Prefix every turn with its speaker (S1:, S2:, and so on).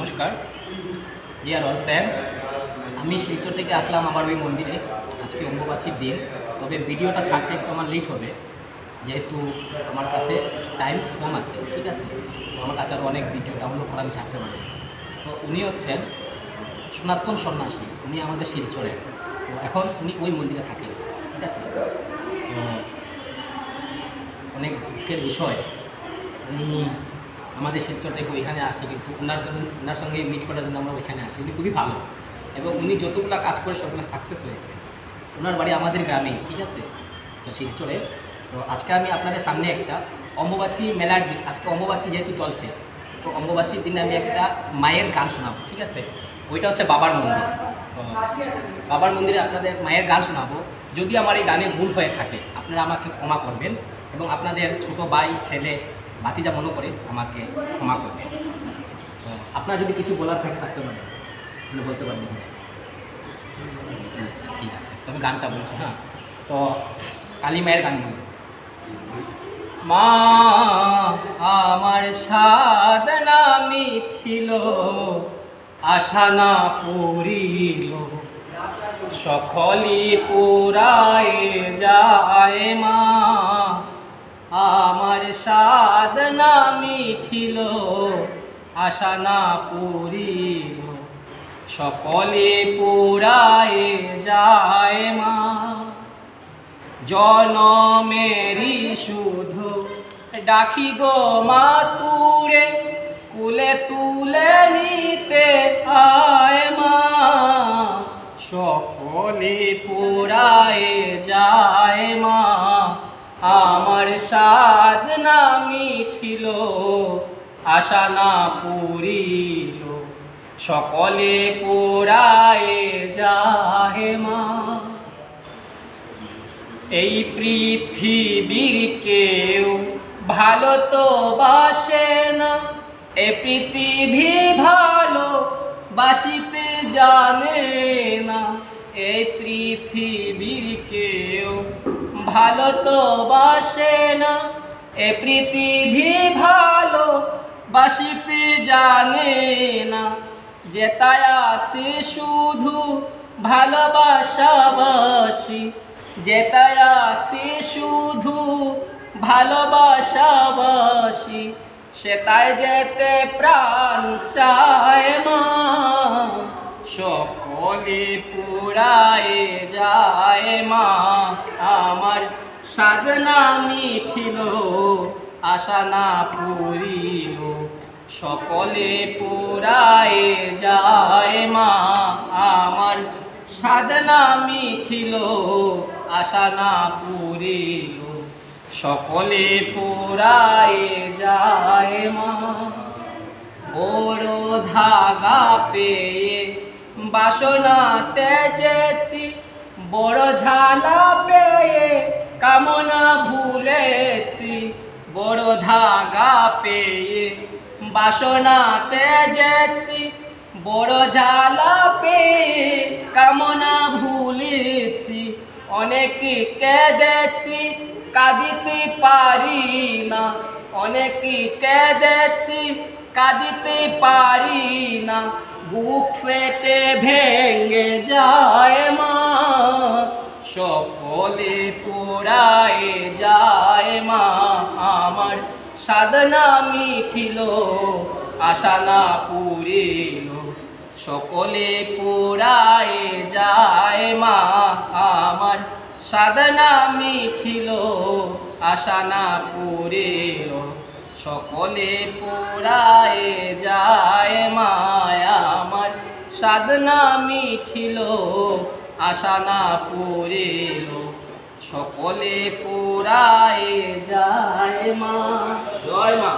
S1: নমস্কার deer all friends, আমি শিলচর থেকে আসলাম আবার ওই মন্দিরে। আজকে অম্বুবাচীর দিন, তবে ভিডিওটা ছাড়তে একটু আমার লেট হবে যেহেতু আমার কাছে টাইম কম আছে। ঠিক আছে, তো আমার কাছে আরও অনেক ভিডিও ডাউনলোড করে আমি ছাড়তে পারি। তো উনি হচ্ছেন সনাতন সন্ন্যাসী, উনি আমাদের শিলচরের। তো এখন উনি ওই মন্দিরে থাকেন। ঠিক আছে, তো অনেক দুঃখের বিষয়, উনি আমাদের শিলচর থেকে ওইখানে আসে, কিন্তু ওনার সঙ্গে মিট করার জন্য আমরা ওইখানে আসি। উনি খুবই ভালো এবং উনি যতগুলো কাজ করে সবগুলো সাকসেস হয়েছে। ওনার বাড়ি আমাদের গ্রামে। ঠিক আছে, তো শিলচরে। তো আজকে আমি আপনাদের সামনে একটা অম্বুবাচী মেলার দিন, আজকে অম্বুবাচী যেহেতু চলছে, তো অম্বুবাচীর দিনে আমি একটা মায়ের গান শোনাবো। ঠিক আছে, ওইটা হচ্ছে বাবার মন্দির। তো বাবার মন্দিরে আপনাদের মায়ের গান শোনাবো। যদি আমার এই গানে ভুল হয়ে থাকে আপনারা আমাকে ক্ষমা করবেন এবং আপনাদের ছোট ভাই ছেলে ভাতিজা মনে করে আমাকে ক্ষমা করবেন। তো আপনার যদি কিছু বলার থাকে থাকতে পারে আপনি বলতে পারবেন। আচ্ছা ঠিক আছে, তো আমি গানটা বলছি। হ্যাঁ, তো কালী মায়ের গান বলি। মা আমার সাধনা মিঠিল, আশা না পুরিল, সকলি পুরায় যায়। মা আমার সাধনা মিঠিল, আশা না পুরিল, সকলে পুরায় যায়। মা জনমেরি শুধু ডাকি গো মা তুরে, কুলে তুলে নিতে আয়। মা সকলে পুরায় যায়। মা আমার সাধনা মিঠিল, আশা না পুরিল, সকলে পুরায় যায়। মা এই পৃথিবীর কেউ ভালো তো বাসে না, এ পৃথিবী ভালো বাসিতে জানে না। এই পৃথিবীর কেউ ভালো তো বাসে না, এ পৃথিবী ভালো বাসিতে জানে না। যেটায় আছে শুধু ভালোবাসাবাসি, যেটায় আছে শুধু ভালোবাসাবাসি, সেটাই যেতে প্রাণ চায়। মা সকলে পুরায় যায়। মা আমার সাধনা মিঠিল, আশা না পুরিল, সকলে পুরায় যায়। মা আমার সাধনা মিঠিল, আশা না পুরিল, সকলে পুরায় যায়। মা বড় ধাগা পেয়ে বাসনা তেজেছি, বড় ঝালা পেয়ে কামনা ভুলেছি। বড় ধাগা পেয়ে বাসনা তেজেছি, বড় ঝালা পেয়ে কামনা ভুলেছি। অনেকে কেঁদেছি কাঁদিতে পারি না, অনেকে কেঁদেছি কাঁদিতে পারি না। বুক ফেটে ভেঙে যায়। মা সকলে পুরায় যায়। মা আমার সাধনা মিঠিল, আশা না পুরিল, সকলে পুরায় যায়। মা আমার সাধনা মিঠিল, আশা না পুরিল, সকলে পুরায় যায়। মা আমার সাধনা মিঠিল, আশা না পুরিল, সকলে পুরায় যায়। মা জয় মা।